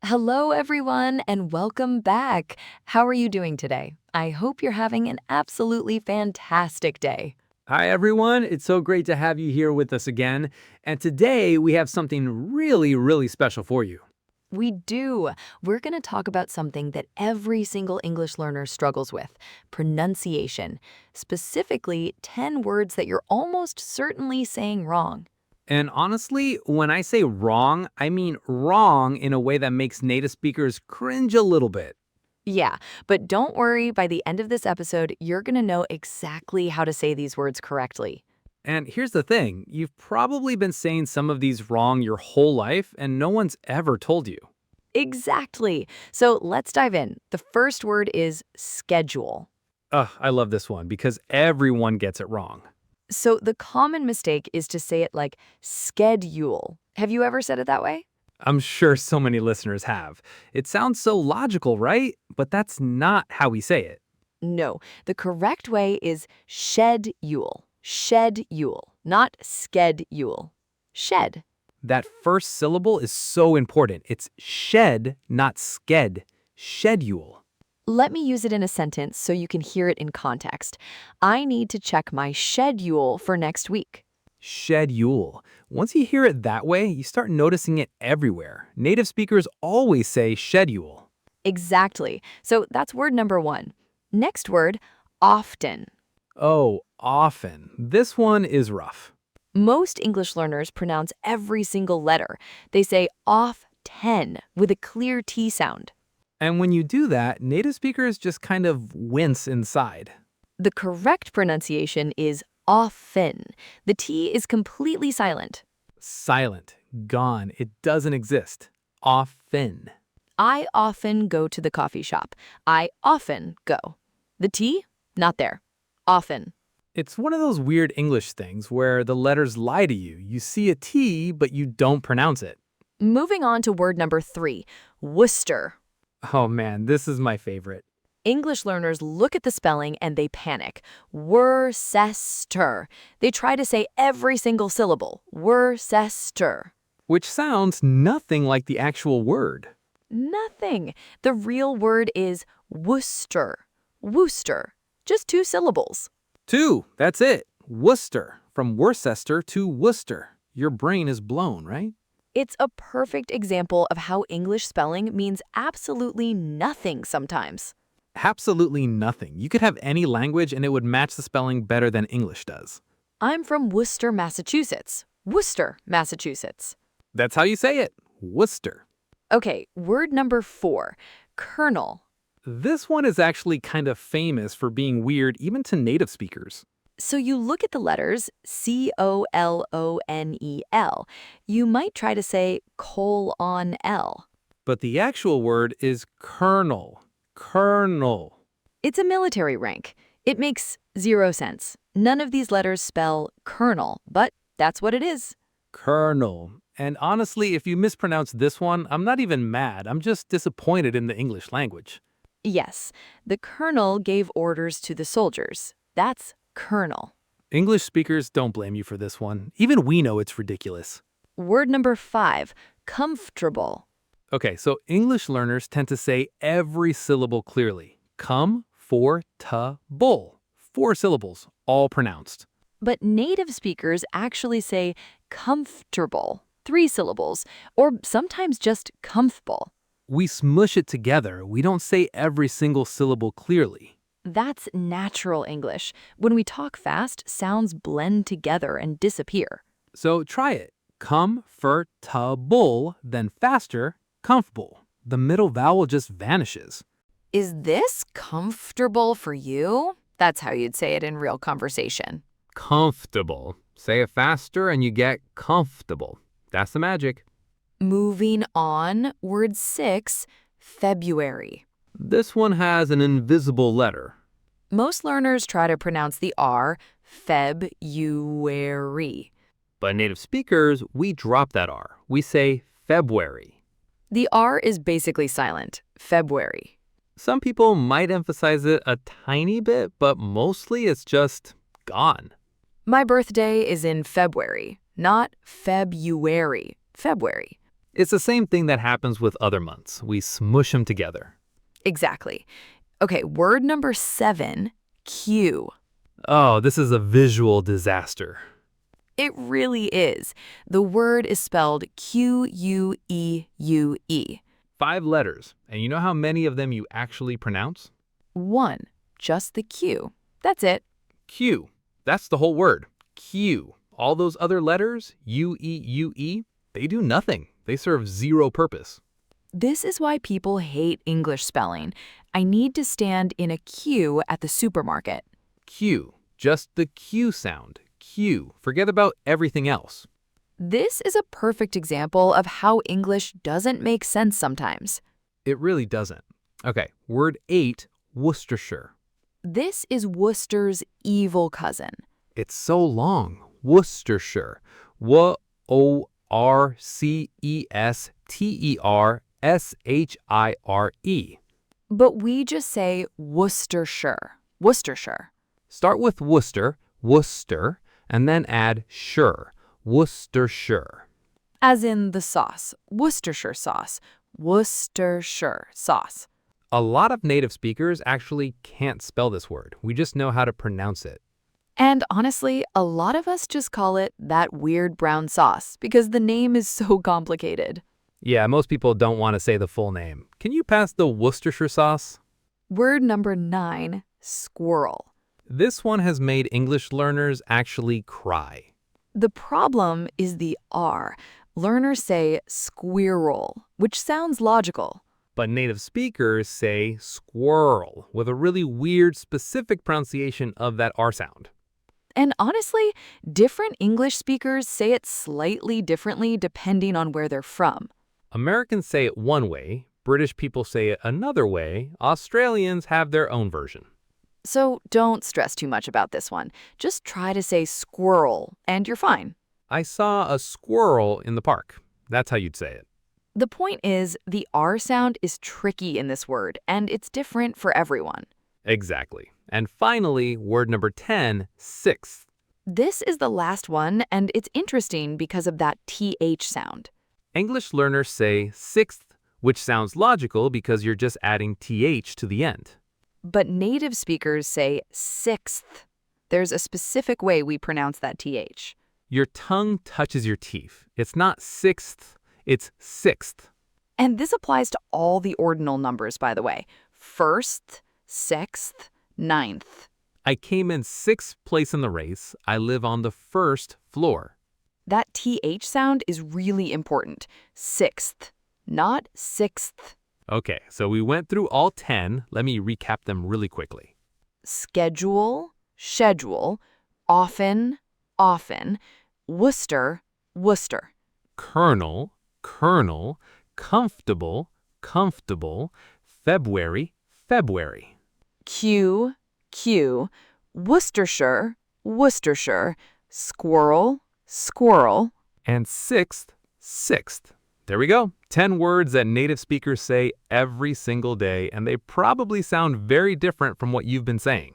Hello, everyone, and welcome back. How are you doing today? I hope you're having an absolutely fantastic day. Hi, everyone. It's so great to have you here with us again. And today we have something really special for you. We do. We're going to talk about something that every single English learner struggles with, pronunciation. Specifically, 10 words that you're almost certainly saying wrong. And honestly, when I say wrong, I mean wrong in a way that makes native speakers cringe a little bit. Yeah, but don't worry, by the end of this episode, you're going to know exactly how to say these words correctly. And here's the thing, you've probably been saying some of these wrong your whole life, and no one's ever told you. Exactly. So let's dive in. The first word is schedule. Ugh, I love this one because everyone gets it wrong. So the common mistake is to say it like schedule. Have you ever said it that way? I'm sure so many listeners have. It sounds so logical, right? But that's not how we say it. No, the correct way is schedule. Schedule, not schedule. Shed. That first syllable is so important. It's shed, not sked. Schedule. Let me use it in a sentence so you can hear it in context. I need to check my schedule for next week. Schedule. Once you hear it that way, you start noticing it everywhere. Native speakers always say schedule. Exactly. So that's word number one. Next word, often. Oh, often. This one is rough. Most English learners pronounce every single letter. They say off-ten with a clear T sound. And when you do that, native speakers just kind of wince inside. The correct pronunciation is often. The T is completely silent. Silent. Gone. It doesn't exist. Often. I often go to the coffee shop. I often go. The T? Not there. Often. It's one of those weird English things where the letters lie to you. You see a T, but you don't pronounce it. Moving on to word number three, Worcester. Oh man, this is my favorite. English learners look at the spelling and they panic. Worcester. They try to say every single syllable. Worcester. Which sounds nothing like the actual word. Nothing. The real word is Worcester. Worcester. Just 2 syllables. 2, that's it. Worcester. From Worcester to Worcester. Your brain is blown, right? It's a perfect example of how English spelling means absolutely nothing sometimes. Absolutely nothing. You could have any language and it would match the spelling better than English does. I'm from Worcester, Massachusetts. Worcester, Massachusetts. That's how you say it. Worcester. Okay, word number 4, kernel. This one is actually kind of famous for being weird even to native speakers. So you look at the letters Colonel. You might try to say colon-L. But the actual word is colonel. Colonel. It's a military rank. It makes 0 sense. None of these letters spell colonel, but that's what it is. Colonel. And honestly, if you mispronounce this one, I'm not even mad. I'm just disappointed in the English language. Yes, the colonel gave orders to the soldiers. That's colonel. English speakers don't blame you for this one. Even we know it's ridiculous. Word number 5, comfortable. Okay, so English learners tend to say every syllable clearly. Come, for, ta, bull. 4 syllables, all pronounced. But native speakers actually say comfortable, 3 syllables, or sometimes just comfortable. We smush it together. We don't say every single syllable clearly. That's natural English. When we talk fast, sounds blend together and disappear. So try it. Comfortable, then faster, comfortable. The middle vowel just vanishes. Is this comfortable for you? That's how you'd say it in real conversation. Comfortable. Say it faster and you get comfortable. That's the magic. Moving on, word 6, February. This one has an invisible letter. Most learners try to pronounce the R, February. But native speakers, we drop that R. We say February. The R is basically silent, February. Some people might emphasize it a tiny bit, but mostly it's just gone. My birthday is in February, not February. February. It's the same thing that happens with other months. We smush them together. Exactly. Okay, word number 7, Q. Oh, this is a visual disaster. It really is. The word is spelled Queue. 5 letters. And you know how many of them you actually pronounce? 1, just the Q. That's it. Q. That's the whole word. Q. All those other letters, U-E, they do nothing. They serve zero purpose. This is why people hate English spelling. I need to stand in a queue at the supermarket. Q. Just the Q sound. Q. Forget about everything else. This is a perfect example of how English doesn't make sense sometimes. It really doesn't. Okay, word 8, Worcestershire. This is Worcester's evil cousin. It's so long. Worcestershire. W-O-R-C-E-S-T-E-R-S-H-I-R-E. But we just say Worcestershire. Worcestershire. Start with Worcester, Worcester, and then add shire, Worcestershire. As in the sauce. Worcestershire sauce. Worcestershire sauce. A lot of native speakers actually can't spell this word. We just know how to pronounce it. And honestly, a lot of us just call it that weird brown sauce because the name is so complicated. Yeah, most people don't want to say the full name. Can you pass the Worcestershire sauce? Word number 9, squirrel. This one has made English learners actually cry. The problem is the R. Learners say squirrel, which sounds logical. But native speakers say squirrel with a really weird specific pronunciation of that R sound. And honestly, different English speakers say it slightly differently depending on where they're from. Americans say it one way, British people say it another way, Australians have their own version. So don't stress too much about this one. Just try to say squirrel, and you're fine. I saw a squirrel in the park. That's how you'd say it. The point is, the R sound is tricky in this word, and it's different for everyone. Exactly. And finally, word number 10, sixth. This is the last one, and it's interesting because of that TH sound. English learners say sixth, which sounds logical because you're just adding TH to the end. But native speakers say sixth. There's a specific way we pronounce that TH. Your tongue touches your teeth. It's not sixth, it's sixth. And this applies to all the ordinal numbers, by the way. First, sixth, ninth. I came in 6th place in the race. I live on the 1st floor. That TH sound is really important. Sixth, not sixth. Okay, so we went through all 10. Let me recap them really quickly. Schedule, schedule, often, often, Worcester, Worcester. Colonel, colonel, comfortable, comfortable, February, February. Q, Q, Worcestershire, Worcestershire, squirrel, squirrel. And 6th, 6th. There we go. 10 words that native speakers say every single day, and they probably sound very different from what you've been saying.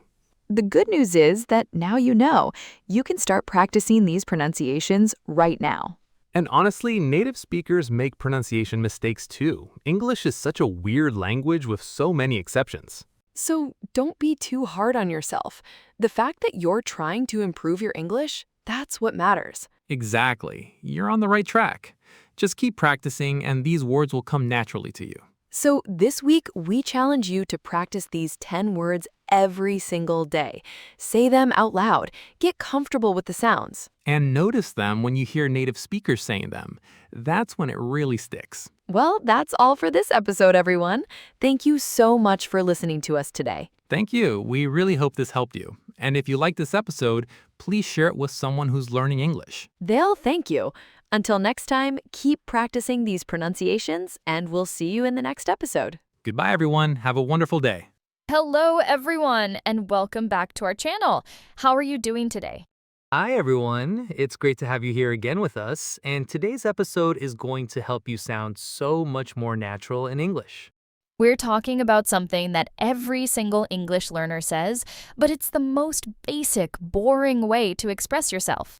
The good news is that now you know. You can start practicing these pronunciations right now. And honestly, native speakers make pronunciation mistakes too. English is such a weird language with so many exceptions. So don't be too hard on yourself. The fact that you're trying to improve your English, that's what matters. Exactly. You're on the right track. Just keep practicing and these words will come naturally to you. So this week, we challenge you to practice these 10 words every single day. Say them out loud. Get comfortable with the sounds. And notice them when you hear native speakers saying them. That's when it really sticks. Well, that's all for this episode, everyone. Thank you so much for listening to us today. Thank you. We really hope this helped you. And if you like this episode, please share it with someone who's learning English. They'll thank you. Until next time, keep practicing these pronunciations, and we'll see you in the next episode. Goodbye, everyone. Have a wonderful day. Hello, everyone, and welcome back to our channel. How are you doing today? Hi, everyone. It's great to have you here again with us. And today's episode is going to help you sound so much more natural in English. We're talking about something that every single English learner says, but it's the most basic, boring way to express yourself.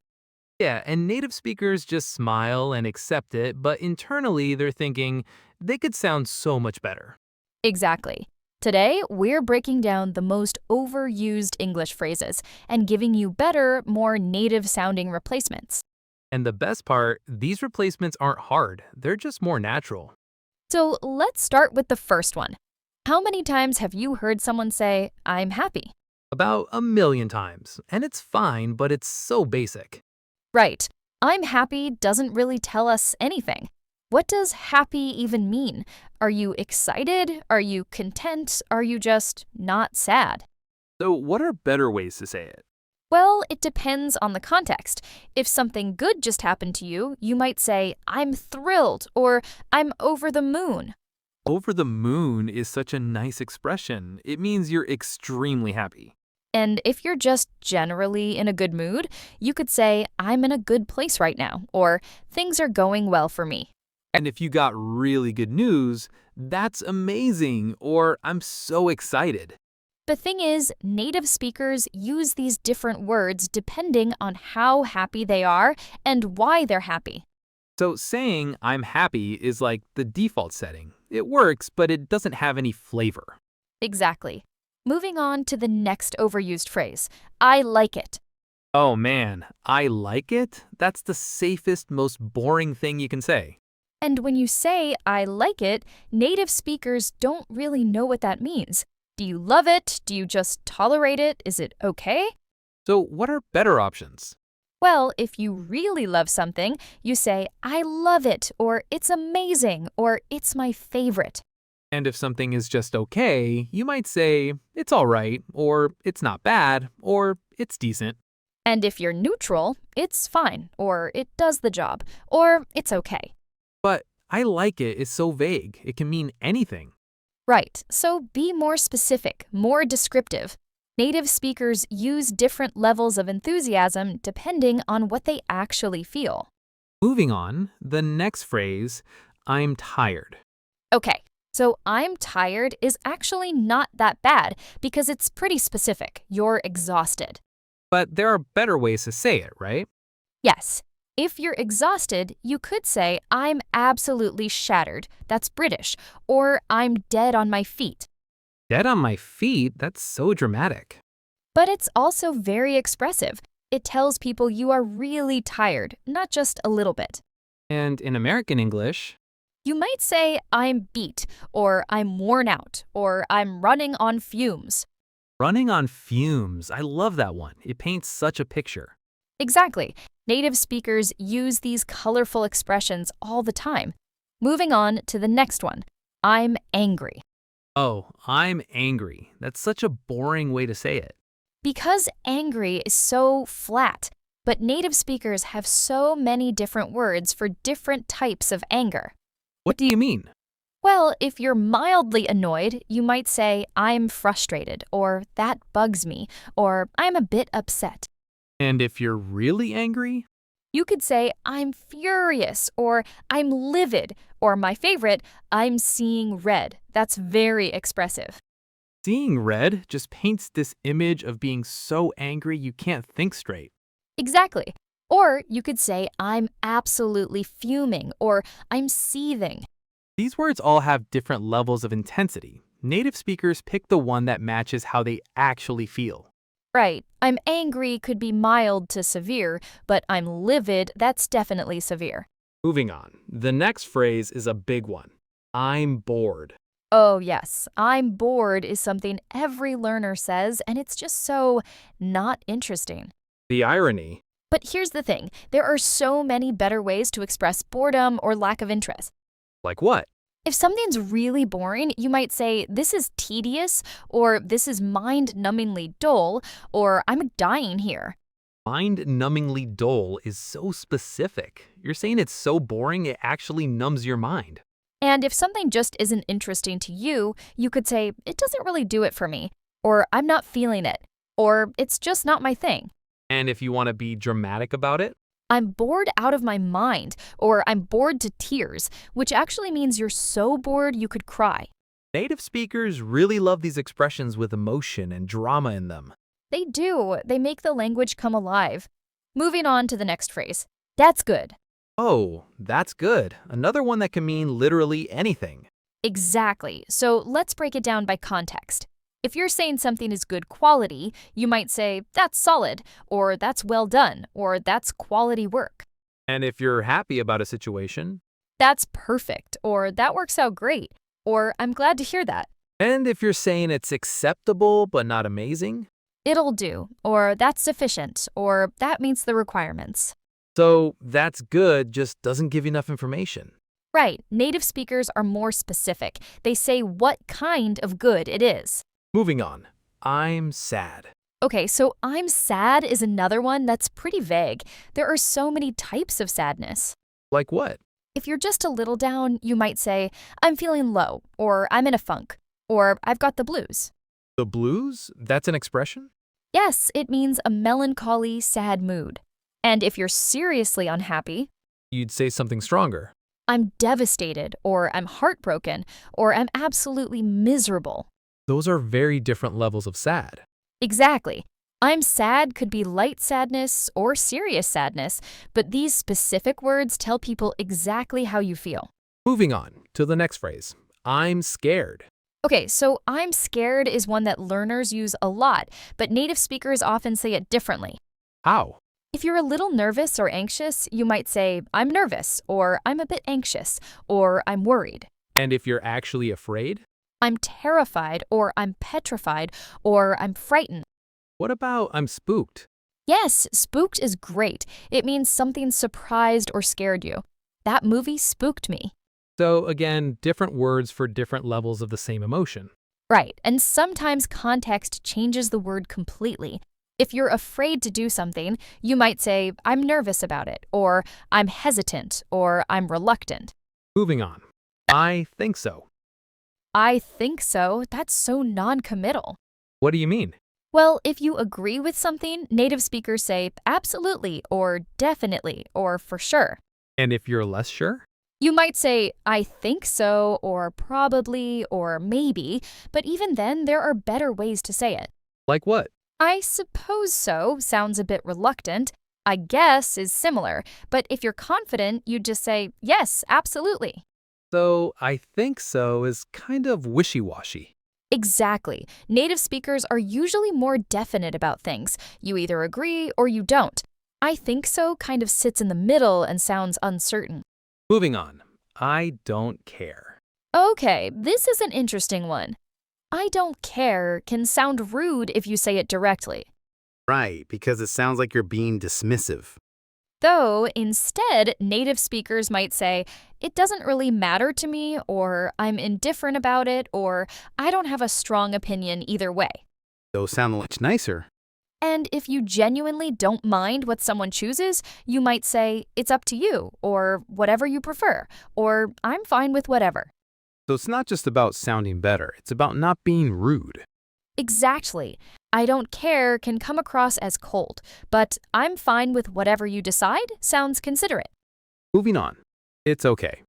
Yeah, and native speakers just smile and accept it, but internally they're thinking they could sound so much better. Exactly. Today, we're breaking down the most overused English phrases and giving you better, more native sounding replacements. And the best part, these replacements aren't hard, they're just more natural. So let's start with the first one. How many times have you heard someone say, I'm happy? About a million times, and it's fine, but it's so basic. Right. I'm happy doesn't really tell us anything. What does happy even mean? Are you excited? Are you content? Are you just not sad? So, what are better ways to say it? Well, it depends on the context. If something good just happened to you, you might say, I'm thrilled or I'm over the moon. Over the moon is such a nice expression. It means you're extremely happy. And if you're just generally in a good mood, you could say, I'm in a good place right now, or things are going well for me. And if you got really good news, that's amazing, or I'm so excited. The thing is, native speakers use these different words depending on how happy they are and why they're happy. So saying I'm happy is like the default setting. It works, but it doesn't have any flavor. Exactly. Moving on to the next overused phrase, I like it. Oh man, I like it? That's the safest, most boring thing you can say. And when you say I like it, native speakers don't really know what that means. Do you love it? Do you just tolerate it? Is it okay? So what are better options? Well, if you really love something, you say, I love it, or it's amazing, or it's my favorite. And if something is just okay, you might say it's all right, or it's not bad, or it's decent. And if you're neutral, it's fine, or it does the job, or it's okay. But I like it is so vague. It can mean anything. Right, so be more specific, more descriptive. Native speakers use different levels of enthusiasm depending on what they actually feel. Moving on, the next phrase, I'm tired. Okay, so I'm tired is actually not that bad because it's pretty specific. You're exhausted. But there are better ways to say it, right? Yes, if you're exhausted, you could say, I'm absolutely shattered. That's British. Or I'm dead on my feet. Dead on my feet? That's so dramatic. But it's also very expressive. It tells people you are really tired, not just a little bit. And in American English, You might say, I'm beat, or I'm worn out, or I'm running on fumes. running on fumes. I love that one. It paints such a picture. Exactly. Native speakers use these colorful expressions all the time. Moving on to the next one. I'm angry. Oh, I'm angry. That's such a boring way to say it. Because angry is so flat, but native speakers have so many different words for different types of anger. What do you mean? Well, if you're mildly annoyed, you might say, I'm frustrated, or that bugs me, or I'm a bit upset. And if you're really angry? You could say, I'm furious, or I'm livid, or my favorite, I'm seeing red. That's very expressive. Seeing red just paints this image of being so angry you can't think straight. Exactly. Or you could say, I'm absolutely fuming, or I'm seething. These words all have different levels of intensity. Native speakers pick the one that matches how they actually feel. Right. I'm angry could be mild to severe, but I'm livid, that's definitely severe. Moving on, the next phrase is a big one. I'm bored. Oh, yes. I'm bored is something every learner says, and it's just so not interesting. The irony. But here's the thing, there are so many better ways to express boredom or lack of interest. Like what? If something's really boring, you might say, this is tedious, or this is mind-numbingly dull, or I'm dying here. Mind-numbingly dull is so specific. You're saying it's so boring it actually numbs your mind. And if something just isn't interesting to you, you could say, it doesn't really do it for me, or I'm not feeling it, or it's just not my thing. And if you want to be dramatic about it, I'm bored out of my mind, or I'm bored to tears, which actually means you're so bored you could cry. native speakers really love these expressions with emotion and drama in them. They do. They make the language come alive. Moving on to the next phrase. That's good. Oh, that's good. Another one that can mean literally anything. Exactly. So let's break it down by context. If you're saying something is good quality, you might say, that's solid, or that's well done, or that's quality work. And if you're happy about a situation, That's perfect, or that works out great, or I'm glad to hear that. and if you're saying it's acceptable but not amazing, It'll do, or that's sufficient, or that meets the requirements. so that's good just doesn't give you enough information. Right, native speakers are more specific. They say what kind of good it is. Moving on. I'm sad. Okay, so I'm sad is another one that's pretty vague. There are so many types of sadness. Like what? If you're just a little down, you might say, I'm feeling low, or I'm in a funk, or I've got the blues. The blues? That's an expression? Yes, it means a melancholy, sad mood. And if you're seriously unhappy, You'd say something stronger. I'm devastated, or I'm heartbroken, or I'm absolutely miserable. Those are very different levels of sad. Exactly. I'm sad could be light sadness or serious sadness, but these specific words tell people exactly how you feel. Moving on to the next phrase. I'm scared. Okay, so I'm scared is one that learners use a lot, but native speakers often say it differently. How? If you're a little nervous or anxious, you might say, I'm nervous, or I'm a bit anxious, or I'm worried. And if you're actually afraid? I'm terrified, or I'm petrified, or I'm frightened. What about I'm spooked? Yes, spooked is great. It means something surprised or scared you. That movie spooked me. So again, different words for different levels of the same emotion. Right, and sometimes context changes the word completely. If you're afraid to do something, you might say, I'm nervous about it, or I'm hesitant, or I'm reluctant. Moving on. I think so. I think so. That's so non-committal. What do you mean? Well, if you agree with something, native speakers say absolutely, or definitely, or for sure. And if you're less sure? You might say, I think so, or probably, or maybe, but even then, there are better ways to say it. Like what? I suppose so sounds a bit reluctant. I guess is similar, but if you're confident, you'd just say, yes, absolutely. So I think so is kind of wishy-washy. Exactly. Native speakers are usually more definite about things. You either agree or you don't. I think so kind of sits in the middle and sounds uncertain. Moving on. I don't care. Okay, this is an interesting one. I don't care can sound rude if you say it directly. Right, because it sounds like you're being dismissive. Though, instead, native speakers might say, it doesn't really matter to me, or I'm indifferent about it, or I don't have a strong opinion either way. Those sound much nicer. And if you genuinely don't mind what someone chooses, you might say, it's up to you, or whatever you prefer, or I'm fine with whatever. So it's not just about sounding better, it's about not being rude. Exactly. I don't care can come across as cold, but I'm fine with whatever you decide sounds considerate. Moving on. It's okay.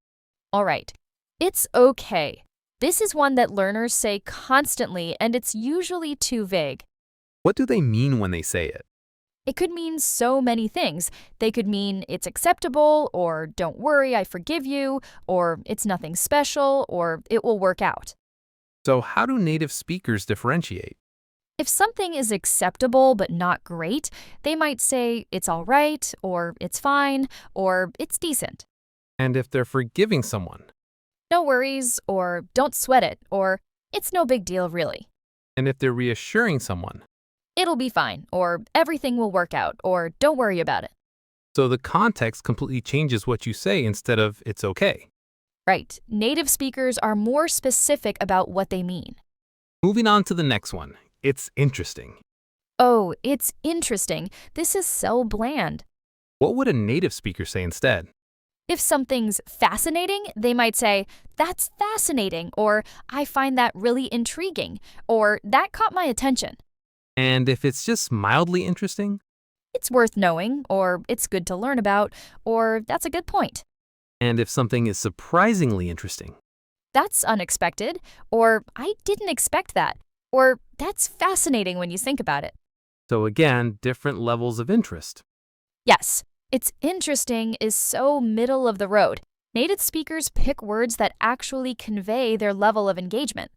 All right. It's okay. This is one that learners say constantly, and it's usually too vague. What do they mean when they say it? It could mean so many things. They could mean it's acceptable, or don't worry, I forgive you, or it's nothing special, or it will work out. So how do native speakers differentiate? If something is acceptable but not great, they might say it's all right, or it's fine, or it's decent. And if they're forgiving someone? No worries, or don't sweat it, or it's no big deal really. And if they're reassuring someone? It'll be fine, or everything will work out, or don't worry about it. So the context completely changes what you say instead of it's okay. Right, native speakers are more specific about what they mean. Moving on to the next one. It's interesting. Oh, it's interesting. This is so bland. What would a native speaker say instead? If something's fascinating, they might say, that's fascinating, or I find that really intriguing, or that caught my attention. And if it's just mildly interesting? It's worth knowing, or it's good to learn about, or that's a good point. And if something is surprisingly interesting? That's unexpected, or I didn't expect that, or that's fascinating when you think about it. So again, different levels of interest. Yes, it's interesting is so middle of the road. Native speakers pick words that actually convey their level of engagement.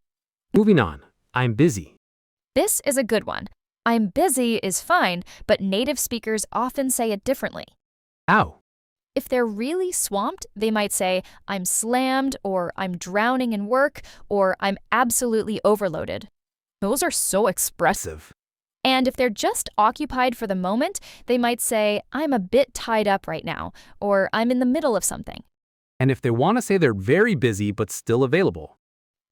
Moving on. I'm busy. This is a good one. I'm busy is fine, but native speakers often say it differently. How? If they're really swamped, they might say, I'm slammed, or I'm drowning in work, or I'm absolutely overloaded. Those are so expressive. And if they're just occupied for the moment, they might say, I'm a bit tied up right now, or I'm in the middle of something. And if they want to say they're very busy but still available.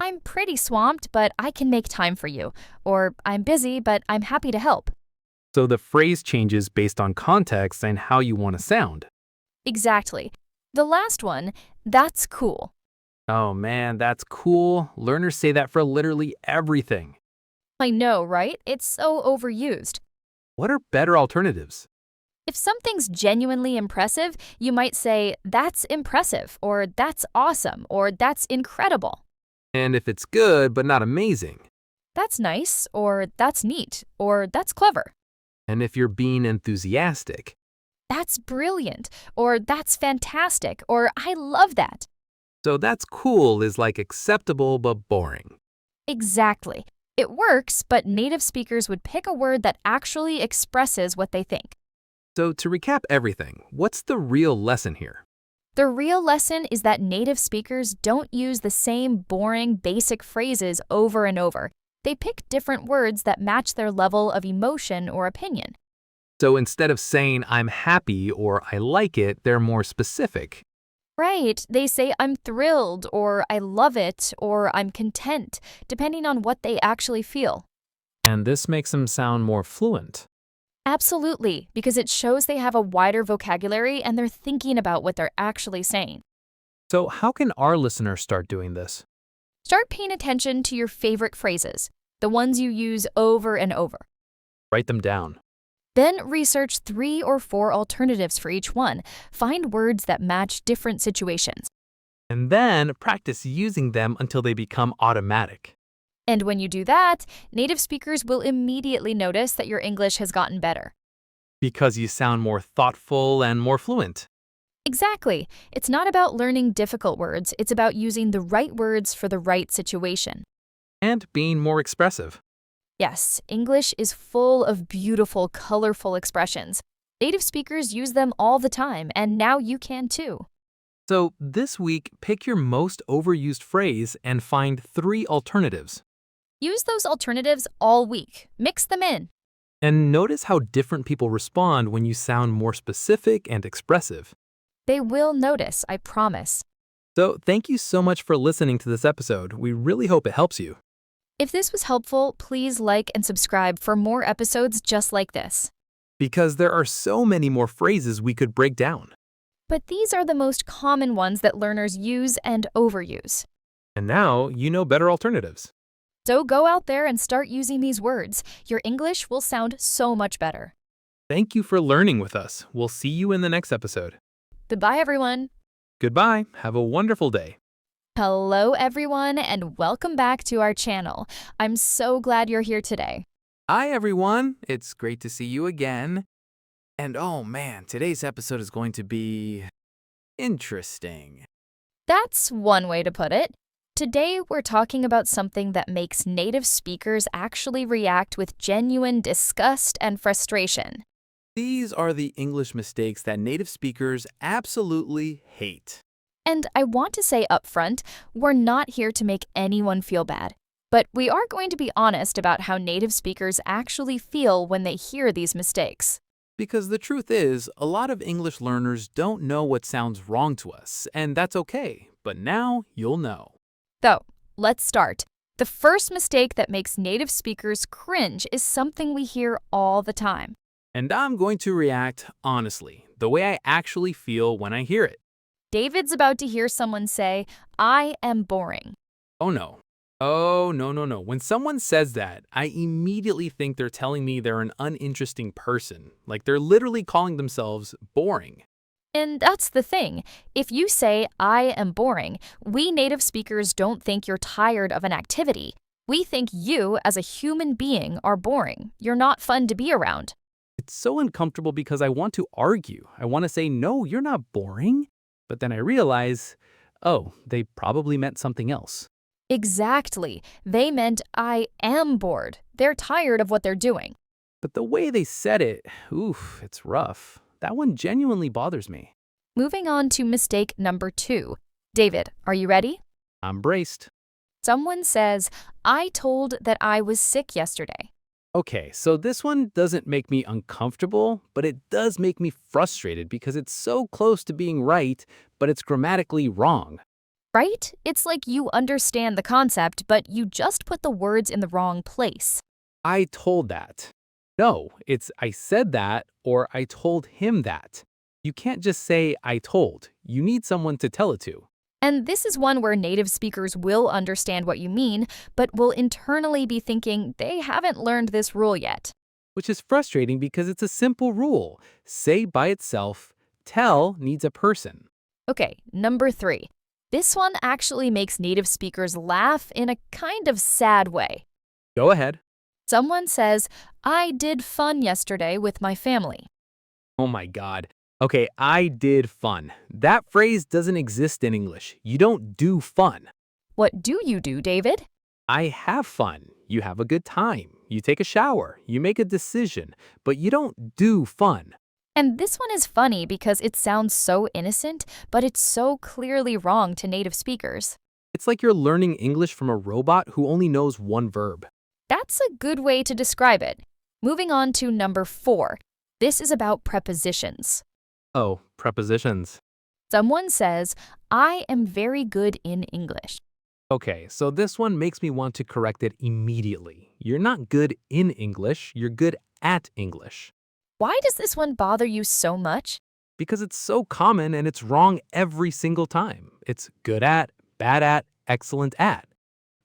I'm pretty swamped, but I can make time for you. Or I'm busy, but I'm happy to help. So the phrase changes based on context and how you want to sound. Exactly. The last one, that's cool. Oh man, that's cool. Learners say that for literally everything. I know, right? It's so overused. What are better alternatives? If something's genuinely impressive, you might say, that's impressive, or that's awesome, or that's incredible. And if it's good but not amazing? That's nice, or that's neat, or that's clever. And if you're being enthusiastic? That's brilliant, or that's fantastic, or I love that. So that's cool is like acceptable but boring. Exactly. It works, but native speakers would pick a word that actually expresses what they think. So to recap everything, what's the real lesson here? The real lesson is that native speakers don't use the same boring, basic phrases over and over. They pick different words that match their level of emotion or opinion. So instead of saying I'm happy or I like it, they're more specific. Right, they say I'm thrilled, or I love it, or I'm content, depending on what they actually feel. And this makes them sound more fluent. Absolutely, because it shows they have a wider vocabulary and they're thinking about what they're actually saying. So how can our listeners start doing this? Start paying attention to your favorite phrases, the ones you use over and over. Write them down. Then research 3 or 4 alternatives for each one. Find words that match different situations. And then practice using them until they become automatic. And when you do that, native speakers will immediately notice that your English has gotten better. Because you sound more thoughtful and more fluent. Exactly. It's not about learning difficult words, it's about using the right words for the right situation. And being more expressive. Yes, English is full of beautiful, colorful expressions. Native speakers use them all the time, and now you can too. So this week, pick your most overused phrase and find 3 alternatives. Use those alternatives all week. Mix them in. And notice how different people respond when you sound more specific and expressive. They will notice, I promise. So thank you so much for listening to this episode. We really hope it helps you. If this was helpful, please like and subscribe for more episodes just like this. Because there are so many more phrases we could break down. But these are the most common ones that learners use and overuse. And now you know better alternatives. So go out there and start using these words. Your English will sound so much better. Thank you for learning with us. We'll see you in the next episode. Goodbye, everyone. Goodbye. Have a wonderful day. Hello, everyone, and welcome back to our channel. I'm so glad you're here today. Hi, everyone. It's great to see you again. And oh man, today's episode is going to be interesting. That's one way to put it. Today, we're talking about something that makes native speakers actually react with genuine disgust and frustration. These are the English mistakes that native speakers absolutely hate. And I want to say up front, we're not here to make anyone feel bad. But we are going to be honest about how native speakers actually feel when they hear these mistakes. Because the truth is, a lot of English learners don't know what sounds wrong to us, and that's okay. But now you'll know. So, let's start. The first mistake that makes native speakers cringe is something we hear all the time. And I'm going to react honestly, the way I actually feel when I hear it. David's about to hear someone say, I am boring. Oh no. Oh, no. When someone says that, I immediately think they're telling me they're an uninteresting person. Like they're literally calling themselves boring. And that's the thing. If you say, I am boring, we native speakers don't think you're tired of an activity. We think you, as a human being, are boring. You're not fun to be around. It's so uncomfortable because I want to argue. I want to say, no, you're not boring. But then I realize, oh, they probably meant something else. Exactly. They meant I am bored. They're tired of what they're doing. But the way they said it, oof, it's rough. That one genuinely bothers me. Moving on to mistake number 2. David, are you ready? I'm braced. Someone says, I told that I was sick yesterday. Okay, so this one doesn't make me uncomfortable, but it does make me frustrated because it's so close to being right, but it's grammatically wrong. Right? It's like you understand the concept, but you just put the words in the wrong place. I told that. No, it's I said that or I told him that. You can't just say I told. You need someone to tell it to. And this is one where native speakers will understand what you mean, but will internally be thinking they haven't learned this rule yet. Which is frustrating because it's a simple rule. Say by itself, tell needs a person. Okay, number 3. This one actually makes native speakers laugh in a kind of sad way. Go ahead. Someone says, I did fun yesterday with my family. Oh my God. Okay, I did fun. That phrase doesn't exist in English. You don't do fun. What do you do, David? I have fun. You have a good time. You take a shower. You make a decision. But you don't do fun. And this one is funny because it sounds so innocent, but it's so clearly wrong to native speakers. It's like you're learning English from a robot who only knows one verb. That's a good way to describe it. Moving on to number 4. This is about prepositions. Oh, prepositions. Someone says, I am very good in English. Okay, so this one makes me want to correct it immediately. You're not good in English, you're good at English. Why does this one bother you so much? Because it's so common and it's wrong every single time. It's good at, bad at, excellent at.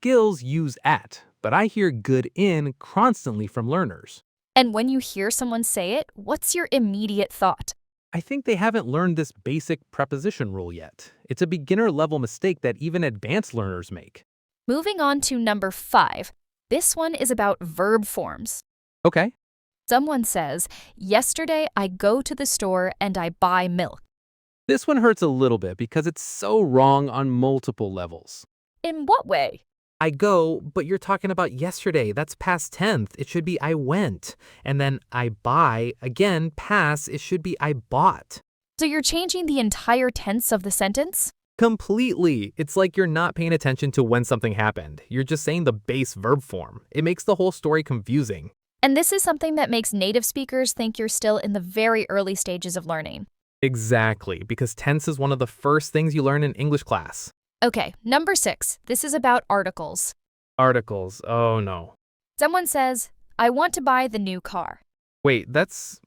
Skills use at, but I hear good in constantly from learners. And when you hear someone say it, what's your immediate thought? I think they haven't learned this basic preposition rule yet. It's a beginner-level mistake that even advanced learners make. Moving on to number 5. This one is about verb forms. Okay. Someone says, yesterday I go to the store and I buy milk. This one hurts a little bit because it's so wrong on multiple levels. In what way? I go, but you're talking about yesterday. That's past tense. It should be I went. And then I buy, again, past, it should be I bought. So you're changing the entire tense of the sentence? Completely. It's like you're not paying attention to when something happened. You're just saying the base verb form. It makes the whole story confusing. And this is something that makes native speakers think you're still in the very early stages of learning. Exactly, because tense is one of the first things you learn in English class. Okay, number 6. This is about articles. Articles. Oh no. Someone says, I want to buy the new car. Wait, that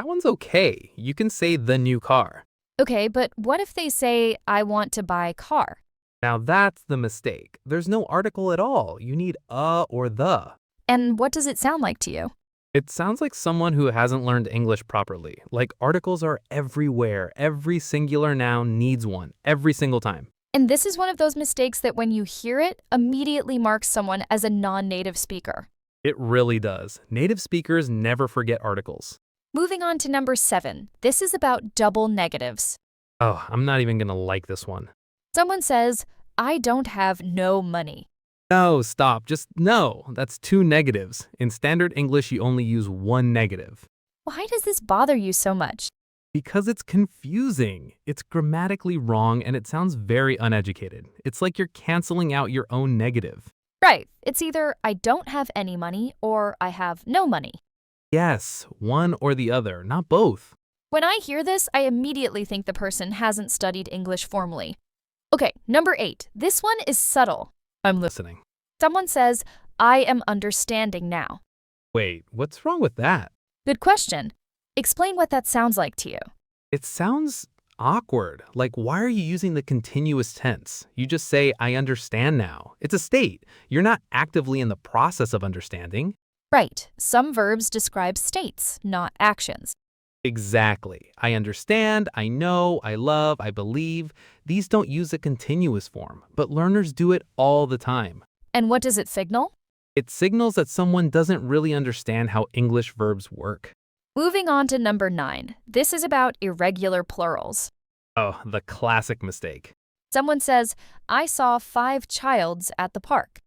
one's okay. You can say the new car. Okay, but what if they say, I want to buy car? Now that's the mistake. There's no article at all. You need a or the. And what does it sound like to you? It sounds like someone who hasn't learned English properly. Like articles are everywhere. Every singular noun needs one, every single time. And this is one of those mistakes that when you hear it, immediately marks someone as a non-native speaker. It really does. Native speakers never forget articles. Moving on to number 7. This is about double negatives. Oh, I'm not even gonna like this one. Someone says, I don't have no money. No, stop. Just no. That's 2 negatives. In standard English, you only use 1 negative. Why does this bother you so much? Because it's confusing. It's grammatically wrong and it sounds very uneducated. It's like you're canceling out your own negative. Right. It's either I don't have any money or I have no money. Yes, one or the other, not both. When I hear this, I immediately think the person hasn't studied English formally. Okay, number 8. This one is subtle. I'm listening. Someone says, I am understanding now. Wait, what's wrong with that? Good question. Explain what that sounds like to you. It sounds awkward. Like, why are you using the continuous tense? You just say, I understand now. It's a state. You're not actively in the process of understanding. Right. Some verbs describe states, not actions. Exactly. I understand, I know, I love, I believe. These don't use a continuous form, but learners do it all the time. And what does it signal? It signals that someone doesn't really understand how English verbs work. Moving on to number 9. This is about irregular plurals. Oh, the classic mistake. Someone says, I saw 5 childs at the park.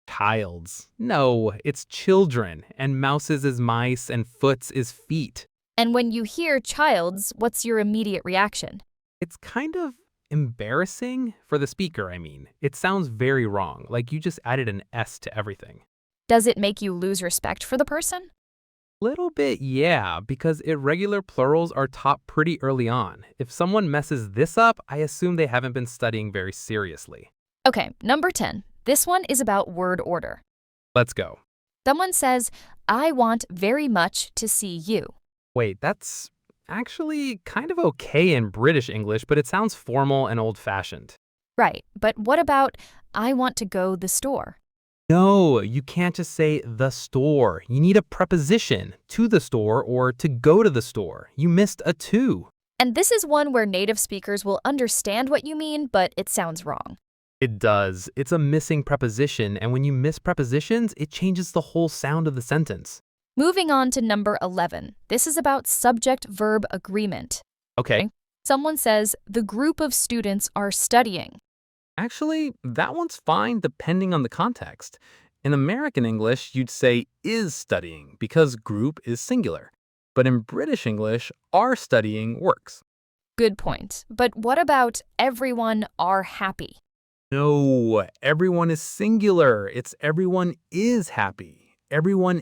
Childs. No, it's children, and mouses is mice, and foots is feet. And when you hear childs, what's your immediate reaction? It's kind of embarrassing for the speaker, I mean. It sounds very wrong, like you just added an S to everything. Does it make you lose respect for the person? Little bit, yeah, because irregular plurals are taught pretty early on. If someone messes this up, I assume they haven't been studying very seriously. Okay, number 10. This one is about word order. Let's go. Someone says, I want very much to see you. Wait, that's actually kind of okay in British English, but it sounds formal and old-fashioned. Right, but what about, I want to go the store? No, you can't just say the store. You need a preposition, to the store or to go to the store. You missed a to. And this is one where native speakers will understand what you mean, but it sounds wrong. It does. It's a missing preposition, and when you miss prepositions, it changes the whole sound of the sentence. Moving on to number 11. This is about subject-verb agreement. Okay. Someone says, the group of students are studying. Actually, that one's fine depending on the context. In American English, you'd say is studying because group is singular. But in British English, are studying works. Good point. But what about everyone are happy? No, everyone is singular. It's everyone is happy. Everyone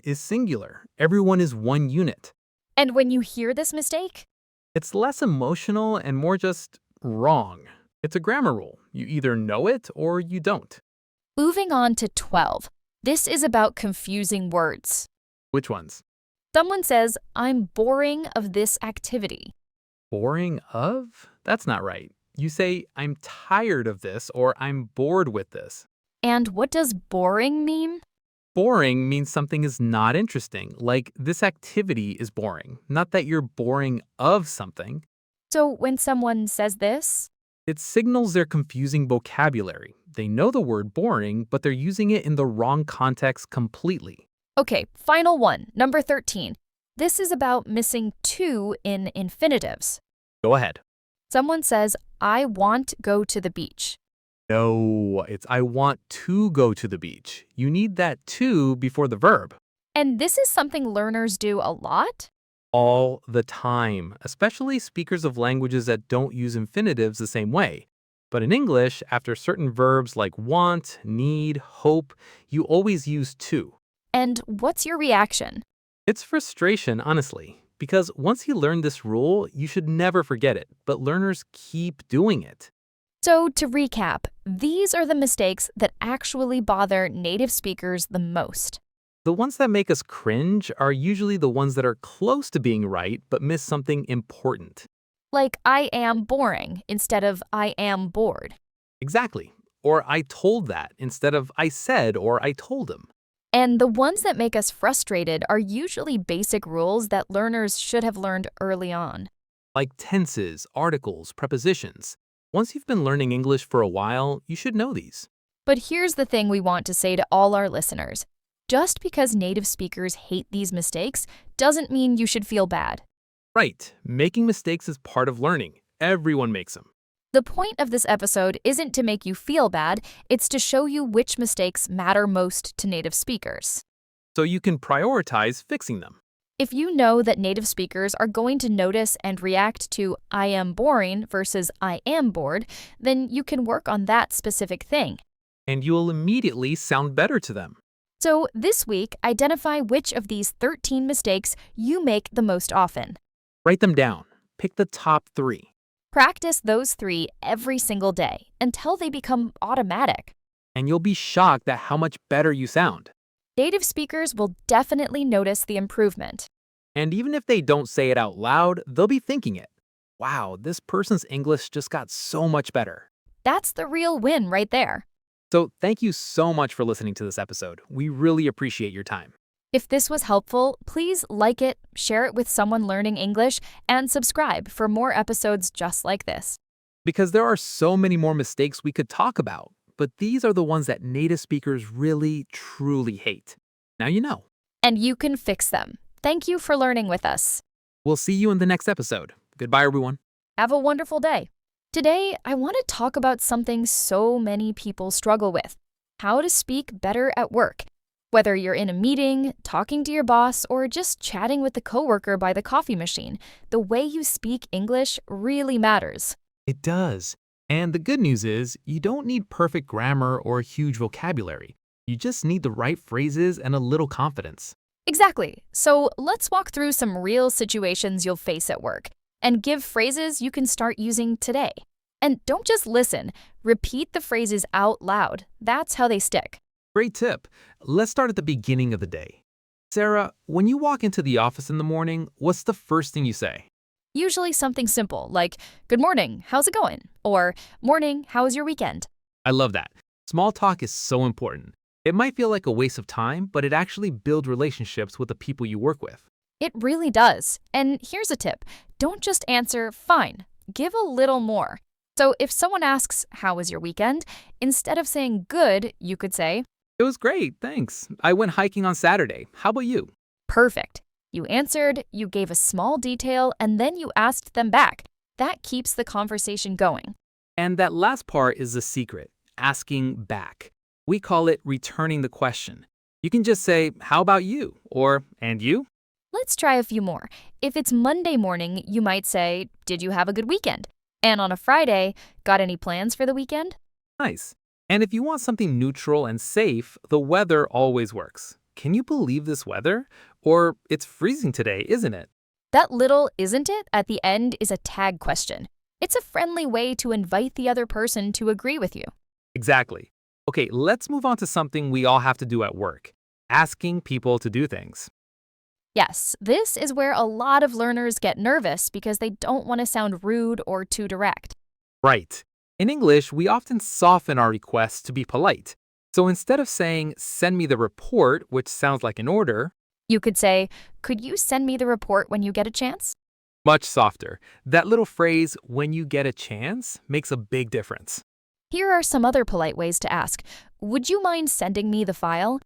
is singular. Everyone is one unit. And when you hear this mistake, It's less emotional and more just wrong. It's a grammar rule. You either know it or you don't. moving on to 12. This is about confusing words. Which ones? Someone says, I'm boring of this activity. Boring of? That's not right. You say, I'm tired of this or I'm bored with this. And what does boring mean? Boring means something is not interesting, like this activity is boring, not that you're boring of something. So when someone says this, It signals their confusing vocabulary. They know the word boring, but they're using it in the wrong context completely. okay, final one, number 13. This is about missing to in infinitives. Go ahead. Someone says, I want go to the beach. No, it's I want to go to the beach. You need that to before the verb. And this is something learners do a lot? All the time, especially speakers of languages that don't use infinitives the same way. But in English, after certain verbs like want, need, hope, you always use to. And what's your reaction? It's frustration, honestly, because once you learn this rule, you should never forget it, but learners keep doing it. So to recap, these are the mistakes that actually bother native speakers the most. The ones that make us cringe are usually the ones that are close to being right but miss something important. Like I am boring instead of I am bored. Exactly. Or I told that instead of I said or I told him. And the ones that make us frustrated are usually basic rules that learners should have learned early on. Like tenses, articles, prepositions. Once you've been learning English for a while, you should know these. But here's the thing we want to say to all our listeners. Just because native speakers hate these mistakes doesn't mean you should feel bad. Right. Making mistakes is part of learning. Everyone makes them. The point of this episode isn't to make you feel bad, it's to show you which mistakes matter most to native speakers. So you can prioritize fixing them. If you know that native speakers are going to notice and react to I am boring versus I am bored, then you can work on that specific thing. And you'll immediately sound better to them. So this week, identify which of these 13 mistakes you make the most often. Write them down. Pick the top 3. Practice those 3 every single day until they become automatic. And you'll be shocked at how much better you sound. Native speakers will definitely notice the improvement. And even if they don't say it out loud, they'll be thinking it. Wow, this person's English just got so much better. That's the real win right there. So thank you so much for listening to this episode. We really appreciate your time. If this was helpful, please like it, share it with someone learning English, and subscribe for more episodes just like this. Because there are so many more mistakes we could talk about. but these are the ones that native speakers really, truly hate. Now you know. And you can fix them. Thank you for learning with us. We'll see you in the next episode. Goodbye, everyone. Have a wonderful day. Today, I want to talk about something so many people struggle with: how to speak better at work. Whether you're in a meeting, talking to your boss, or just chatting with a coworker by the coffee machine, the way you speak English really matters. It does. And the good news is, you don't need perfect grammar or a huge vocabulary. You just need the right phrases and a little confidence. Exactly. So let's walk through some real situations you'll face at work and give phrases you can start using today. And don't just listen, repeat the phrases out loud. That's how they stick. Great tip. Let's start at the beginning of the day. Sarah, when you walk into the office in the morning, what's the first thing you say? Usually something simple like, "Good morning, how's it going?" Or "Morning, how was your weekend?" I love that. Small talk is so important. It might feel like a waste of time, but it actually builds relationships with the people you work with. It really does. And here's a tip. Don't just answer, "Fine." Give a little more. So if someone asks, "How was your weekend?" instead of saying "good," you could say, It was great, thanks. I went hiking on Saturday. How about you? "Perfect." You answered, you gave a small detail, and then you asked them back. That keeps the conversation going. And that last part is the secret, asking back. We call it returning the question. You can just say, "How about you?" or "And you?" Let's try a few more. If it's Monday morning, you might say, "Did you have a good weekend?" And on a Friday, "Got any plans for the weekend?" Nice. And if you want something neutral and safe, the weather always works. Can you believe this weather? Or it's freezing today, isn't it? That little "isn't it" at the end is a tag question. It's a friendly way to invite the other person to agree with you. Exactly. Okay, let's move on to something we all have to do at work, asking people to do things. Yes, this is where a lot of learners get nervous because they don't want to sound rude or too direct. Right. In English, we often soften our requests to be polite. So instead of saying, "Send me the report," which sounds like an order, You could say, "Could you send me the report when you get a chance?" much softer. That little phrase, "when you get a chance," makes a big difference. Here are some other polite ways to ask. Would you mind sending me the file?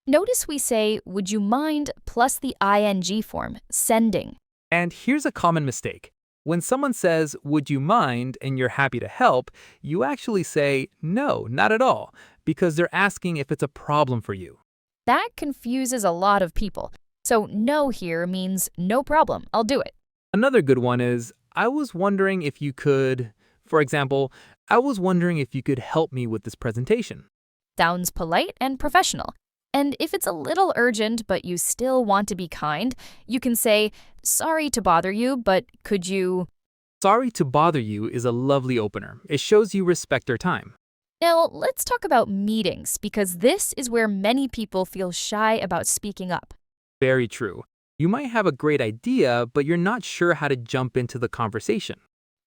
Notice we say, "Would you mind" plus the ing form, sending. And here's a common mistake. When someone says, "Would you mind?" and you're happy to help, you actually say, "No, not at all," because they're asking if it's a problem for you. That confuses a lot of people. So no here means "no problem, I'll do it." Another good one is, "I was wondering if you could," for example, "I was wondering if you could help me with this presentation." Sounds polite and professional. And if it's a little urgent but you still want to be kind, you can say, "Sorry to bother you, but could you..." "Sorry to bother you" is a lovely opener. It shows you respect their time. Now, let's talk about meetings because this is where many people feel shy about speaking up. Very true. You might have a great idea, but you're not sure how to jump into the conversation.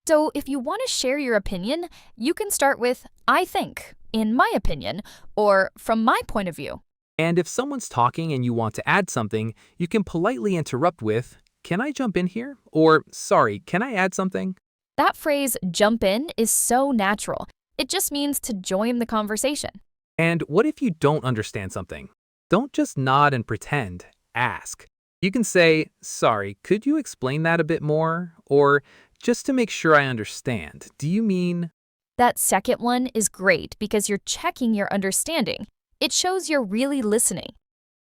So if you want to share your opinion, you can start with "I think," "in my opinion," or "from my point of view." And if someone's talking and you want to add something, you can politely interrupt with, "Can I jump in here?" Or, "Sorry, can I add something?" That phrase "jump in" is so natural. It just means to join the conversation. And what if you don't understand something? Don't just nod and pretend. Ask. You can say, "Sorry, could you explain that a bit more?" Or, "Just to make sure I understand, do you mean..." That second one is great because you're checking your understanding. It shows you're really listening.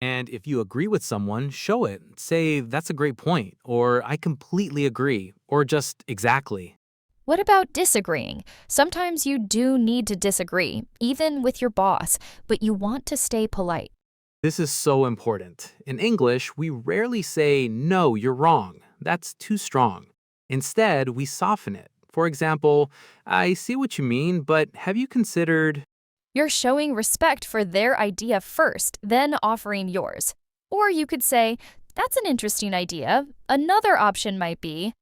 And if you agree with someone, show it. Say, "That's a great point," or "I completely agree," or just "exactly." What about disagreeing? Sometimes you do need to disagree, even with your boss, but you want to stay polite. This is so important. In English, we rarely say, "No, you're wrong." That's too strong. Instead, we soften it. For example, "I see what you mean, but have you considered..." You're showing respect for their idea first, then offering yours. Or you could say, "That's an interesting idea. Another option might be..."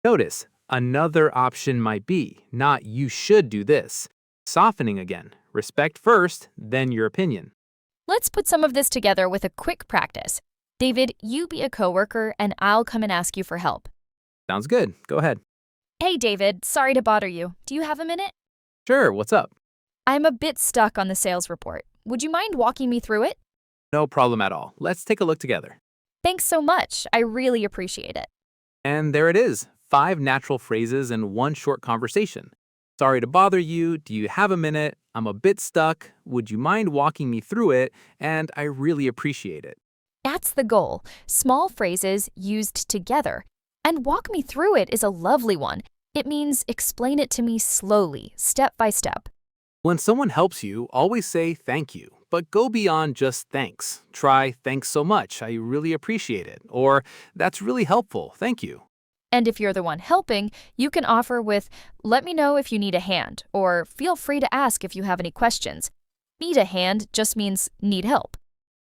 Notice, another option might be, not "you should do this." Softening again. Respect first, then your opinion. Let's put some of this together with a quick practice. David, you be a coworker and I'll come and ask you for help. Sounds good. Go ahead. Hey David, sorry to bother you. Do you have a minute? Sure, what's up? I'm a bit stuck on the sales report. Would you mind walking me through it? No problem at all. Let's take a look together. Thanks so much. I really appreciate it. And there it is, 5 natural phrases in one short conversation. Sorry to bother you. Do you have a minute? I'm a bit stuck. Would you mind walking me through it? And I really appreciate it. That's the goal. Small phrases used together. And walk me through it is a lovely one. It means explain it to me slowly, step by step. When someone helps you, always say thank you, but go beyond just thanks. Try thanks so much. I really appreciate it. Or that's really helpful. Thank you. And if you're the one helping, you can offer with, let me know if you need a hand, or feel free to ask if you have any questions. Need a hand just means need help.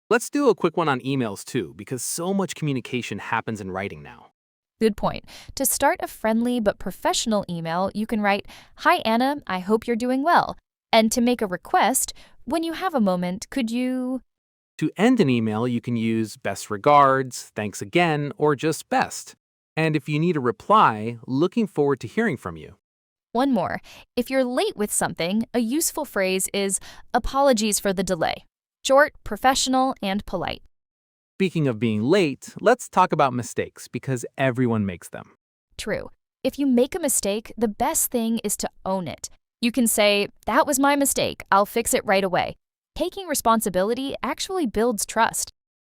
Let's do a quick one on emails too, because so much communication happens in writing now. Good point. To start a friendly but professional email, you can write, Hi Anna, I hope you're doing well. And to make a request, when you have a moment, could you… To end an email, you can use best regards, thanks again, or just best. And if you need a reply, looking forward to hearing from you. One more. If you're late with something, a useful phrase is apologies for the delay. Short, professional, and polite. Speaking of being late, let's talk about mistakes because everyone makes them. True. If you make a mistake, the best thing is to own it. You can say, that was my mistake, I'll fix it right away. Taking responsibility actually builds trust.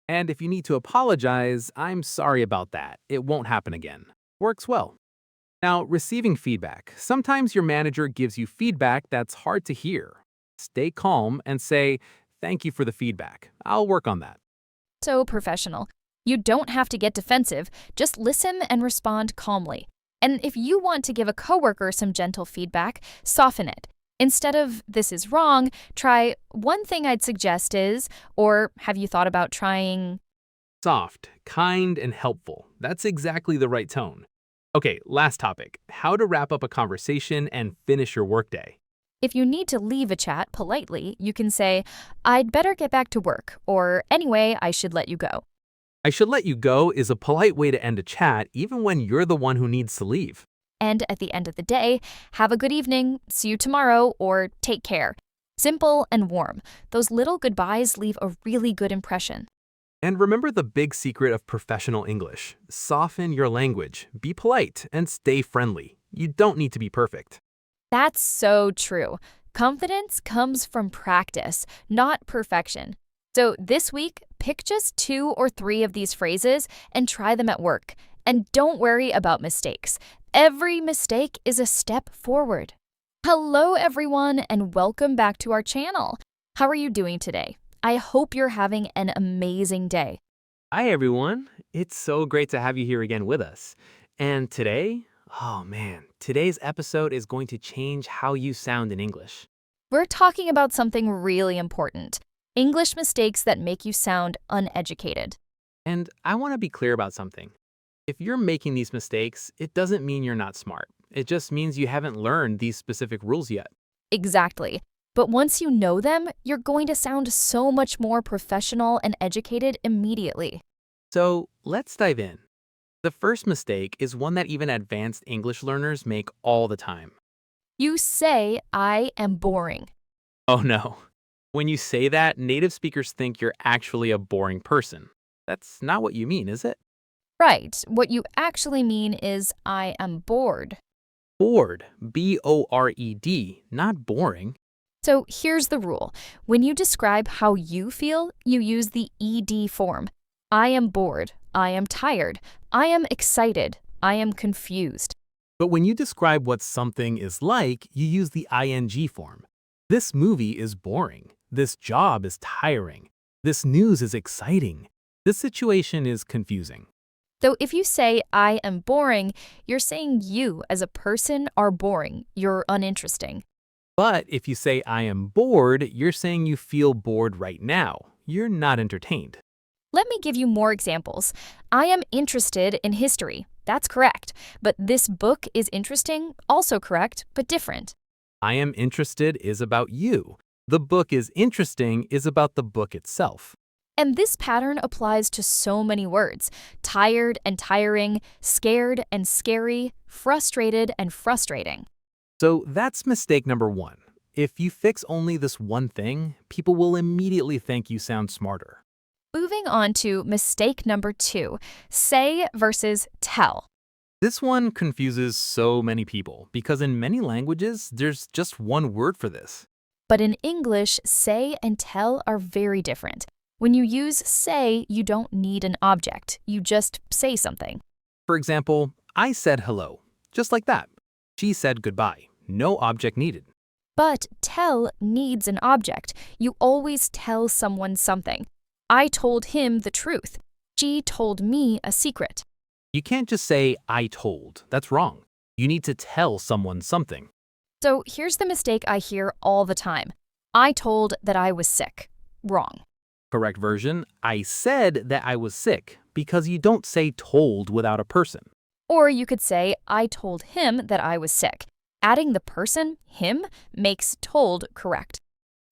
And if you need to apologize, I'm sorry about that. It won't happen again. Works well. Now, receiving feedback. Sometimes your manager gives you feedback that's hard to hear. Stay calm and say, thank you for the feedback. I'll work on that. So professional. You don't have to get defensive, just listen and respond calmly. And if you want to give a coworker some gentle feedback, soften it. Instead of, this is wrong, try, one thing I'd suggest is, or have you thought about trying… Soft, kind, and helpful. That's exactly the right tone. Okay, last topic. How to wrap up a conversation and finish your workday. If you need to leave a chat politely, you can say, I'd better get back to work, or anyway, I should let you go. I should let you go is a polite way to end a chat even when you're the one who needs to leave. And at the end of the day, have a good evening, see you tomorrow, or take care. Simple and warm. Those little goodbyes leave a really good impression. And remember the big secret of professional English. Soften your language, be polite, and stay friendly. You don't need to be perfect. That's so true. Confidence comes from practice, not perfection. So this week, pick just 2 or 3 of these phrases and try them at work. And don't worry about mistakes. Every mistake is a step forward. Hello, everyone, and welcome back to our channel. How are you doing today? I hope you're having an amazing day. Hi, everyone. It's so great to have you here again with us. And today, oh man, today's episode is going to change how you sound in English. We're talking about something really important. English mistakes that make you sound uneducated. And I want to be clear about something. If you're making these mistakes, it doesn't mean you're not smart. It just means you haven't learned these specific rules yet. Exactly. But once you know them, you're going to sound so much more professional and educated immediately. So let's dive in. The first mistake is one that even advanced English learners make all the time. You say, I am boring. Oh no. When you say that, native speakers think you're actually a boring person. That's not what you mean, is it? Right. What you actually mean is, I am bored. Bored, B-O-R-E-D, not boring. So here's the rule. When you describe how you feel, you use the ED form. I am bored. I am tired. I am excited. I am confused. But when you describe what something is like, you use the ing form. This movie is boring. This job is tiring. This news is exciting. This situation is confusing. So if you say, I am boring, you're saying you as a person are boring. You're uninteresting. But if you say I am bored, you're saying you feel bored right now. You're not entertained. Let me give you more examples. I am interested in history. That's correct. But this book is interesting, also correct, but different. I am interested is about you. The book is interesting is about the book itself. And this pattern applies to so many words. Tired and tiring, scared and scary, frustrated and frustrating. So that's mistake number 1. If you fix only this one thing, people will immediately think you sound smarter. Moving on to mistake number 2, say versus tell. This one confuses so many people because in many languages, there's just one word for this. But in English, say and tell are very different. When you use say, you don't need an object. You just say something. For example, I said hello, just like that. She said goodbye, no object needed. But tell needs an object. You always tell someone something. I told him the truth. She told me a secret. You can't just say, I told. That's wrong. You need to tell someone something. So here's the mistake I hear all the time. I told that I was sick. Wrong. Correct version, I said that I was sick because you don't say told without a person. Or you could say, I told him that I was sick. Adding the person, him, makes told correct.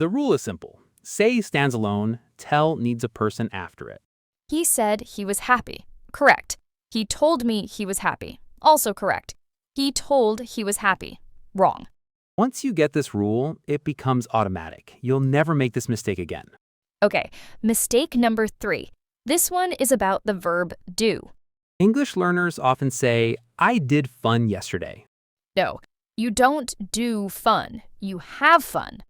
The rule is simple. Say stands alone, tell needs a person after it. He said he was happy. Correct. He told me he was happy. Also correct. He told he was happy. Wrong. Once you get this rule, it becomes automatic. You'll never make this mistake again. Okay, mistake number 3. This one is about the verb do. English learners often say, I did fun yesterday. No, you don't do fun. You have fun.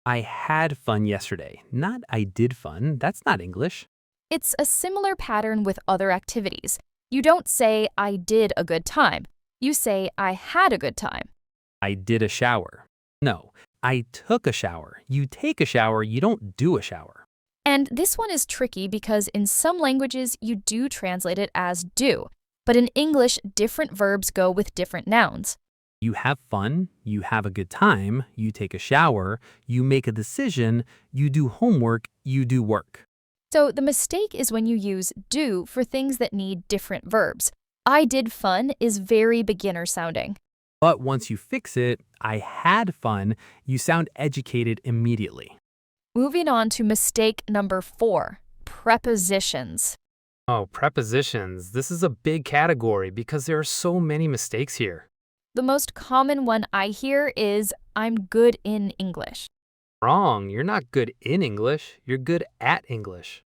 I had fun yesterday, not I did fun. That's not English. It's a similar pattern with other activities. You don't say, I did a good time. You say, I had a good time. I did a shower. No, I took a shower. You take a shower, you don't do a shower. And this one is tricky because in some languages you do translate it as do, but in English, different verbs go with different nouns. You have fun, you have a good time, you take a shower, you make a decision, you do homework, you do work. So the mistake is when you use do for things that need different verbs. I did fun is very beginner sounding. But once you fix it, I had fun, you sound educated immediately. Moving on to mistake number 4, prepositions. Oh, prepositions. This is a big category because there are so many mistakes here. The most common one I hear is, I'm good in English. Wrong. You're not good in English. You're good at English.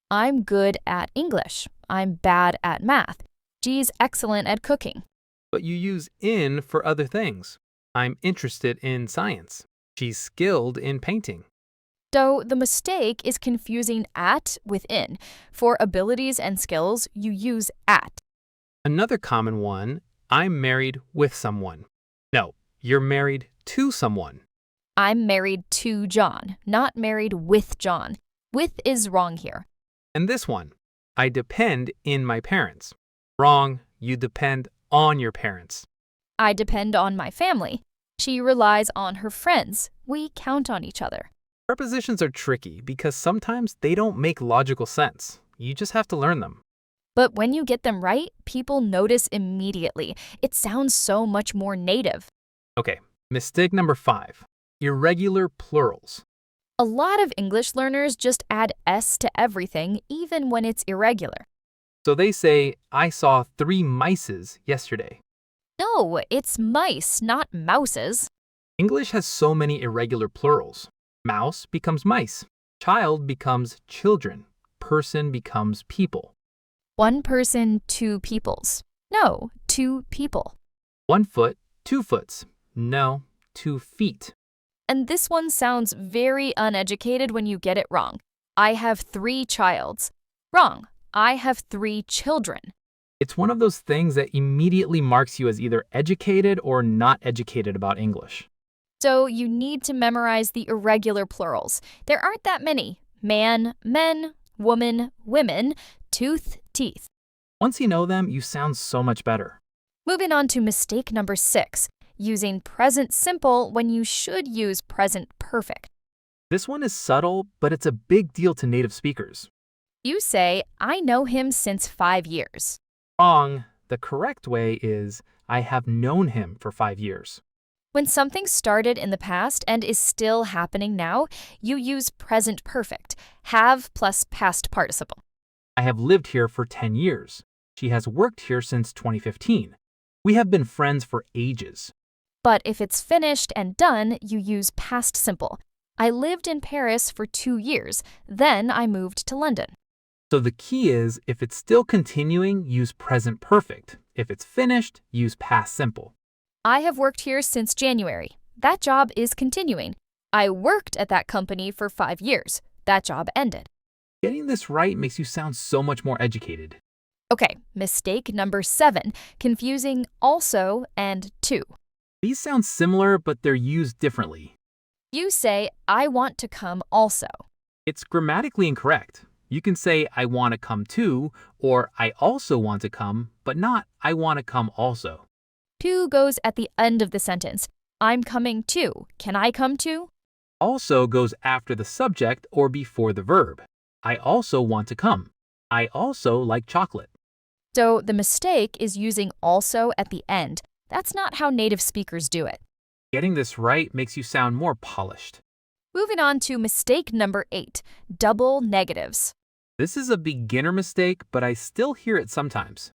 I'm good at English. I'm bad at math. She's excellent at cooking. But you use in for other things. I'm interested in science. She's skilled in painting. So the mistake is confusing at with in. For abilities and skills, you use at. Another common one, I'm married with someone. No, you're married to someone. I'm married to John, not married with John. With is wrong here. And this one, I depend in my parents. Wrong, you depend on your parents. I depend on my family. She relies on her friends. We count on each other. Prepositions are tricky because sometimes they don't make logical sense. You just have to learn them. But when you get them right, people notice immediately. It sounds so much more native. Okay, mistake number 5, irregular plurals. A lot of English learners just add s to everything, even when it's irregular. So they say, I saw 3 mices yesterday. No, it's mice, not mouses. English has so many irregular plurals. Mouse becomes mice. Child becomes children. Person becomes people. One person, two peoples. No, 2 people. 1 foot, 2 foots. No, 2 feet. And this one sounds very uneducated when you get it wrong. I have 3 childs. Wrong. I have 3 children. It's one of those things that immediately marks you as either educated or not educated about English. So you need to memorize the irregular plurals. There aren't that many. Man, men, woman, women, tooth, teeth. Once you know them, you sound so much better. Moving on to mistake number 6, using present simple when you should use present perfect. This one is subtle, but it's a big deal to native speakers. You say, I know him since 5 years. Wrong. The correct way is, I have known him for 5 years. When something started in the past and is still happening now, you use present perfect, have plus past participle. I have lived here for 10 years. She has worked here since 2015. We have been friends for ages. But if it's finished and done, you use past simple. I lived in Paris for 2 years. Then I moved to London. So the key is, if it's still continuing, use present perfect. If it's finished, use past simple. I have worked here since January. That job is continuing. I worked at that company for 5 years. That job ended. Getting this right makes you sound so much more educated. Okay, mistake number 7, confusing also and to. These sound similar, but they're used differently. You say, I want to come also. It's grammatically incorrect. You can say, I want to come too, or I also want to come, but not, I want to come also. To goes at the end of the sentence. I'm coming too. Can I come too? Also goes after the subject or before the verb. I also want to come. I also like chocolate. So the mistake is using also at the end. That's not how native speakers do it. Getting this right makes you sound more polished. Moving on to mistake number 8, double negatives. This is a beginner mistake, but I still hear it sometimes.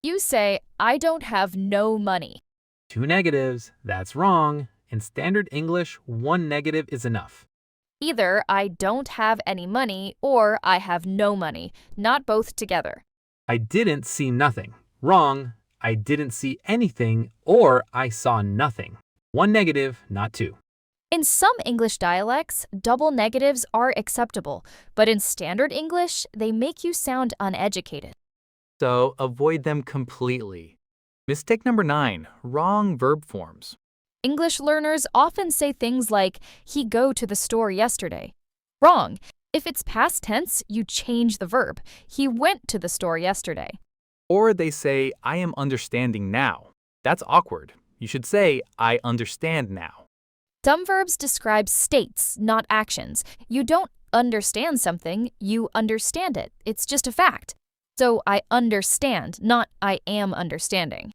You say, I don't have no money. 2 negatives, that's wrong. In standard English, 1 negative is enough. Either I don't have any money or I have no money, not both together. I didn't see nothing. Wrong. I didn't see anything, or I saw nothing. 1 negative, not 2. In some English dialects, double negatives are acceptable, but in standard English, they make you sound uneducated. So avoid them completely. Mistake number 9, wrong verb forms. English learners often say things like, he go to the store yesterday. Wrong. If it's past tense, you change the verb. He went to the store yesterday. Or they say, I am understanding now. That's awkward. You should say, I understand now. Some verbs describe states, not actions. You don't understand something, you understand it. It's just a fact. So I understand, not I am understanding.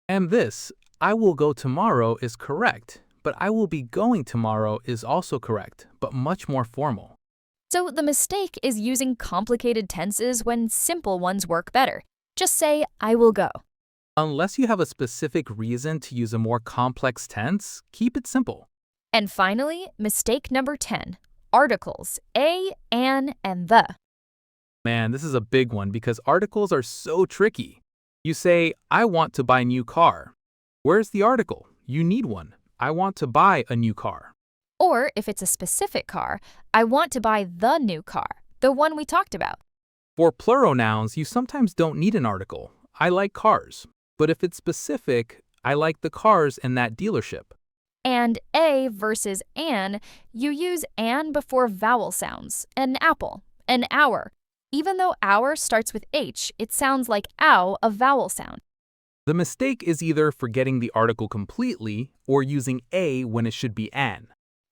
And this, I will go tomorrow is correct, but I will be going tomorrow is also correct, but much more formal. So the mistake is using complicated tenses when simple ones work better. Just say, I will go. Unless you have a specific reason to use a more complex tense, keep it simple. And finally, mistake number 10, articles, a, an, and the. Man, this is a big one because articles are so tricky. You say, I want to buy a new car. Where's the article? You need one. I want to buy a new car. Or if it's a specific car, I want to buy the new car, the one we talked about. For plural nouns, you sometimes don't need an article. I like cars. But if it's specific, I like the cars in that dealership. And a versus an, you use an before vowel sounds. An apple, an hour. Even though hour starts with H, it sounds like ow, a vowel sound. The mistake is either forgetting the article completely or using a when it should be an.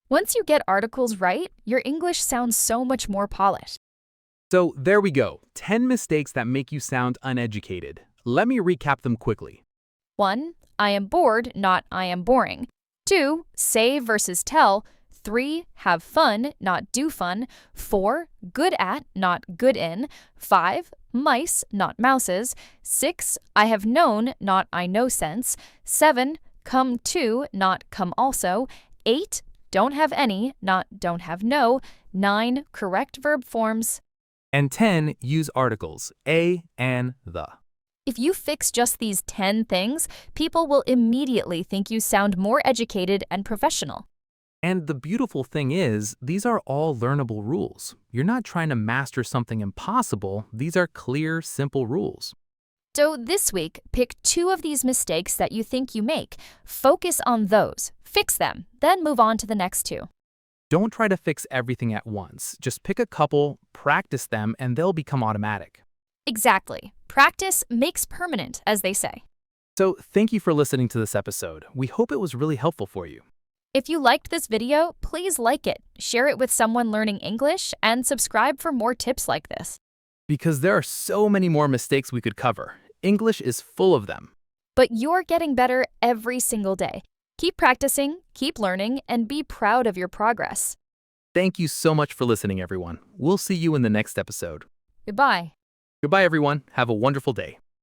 Once you get articles right, your English sounds so much more polished. So there we go, 10 mistakes that make you sound uneducated. Let me recap them quickly. 1. I am bored, not I am boring. 2. Say versus tell. 3. Have fun, not do fun. 4. Good at, not good in. 5. Mice, not mouses. 6. I have known, not I know sense. 7. Come to, not come also. 8. Don't have any, not don't have no. 9. Correct verb forms. And 10, use articles, a, and, the. If you fix just these 10 things, people will immediately think you sound more educated and professional. And the beautiful thing is, these are all learnable rules. You're not trying to master something impossible. These are clear, simple rules. So this week, pick 2 of these mistakes that you think you make. Focus on those, fix them, then move on to the next 2. Don't try to fix everything at once. Just pick a couple, practice them, and they'll become automatic. Exactly. Practice makes permanent, as they say. So thank you for listening to this episode. We hope it was really helpful for you. If you liked this video, please like it, share it with someone learning English, and subscribe for more tips like this. Because there are so many more mistakes we could cover. English is full of them. But you're getting better every single day. Keep practicing, keep learning, and be proud of your progress. Thank you so much for listening, everyone. We'll see you in the next episode. Goodbye. Goodbye, everyone. Have a wonderful day.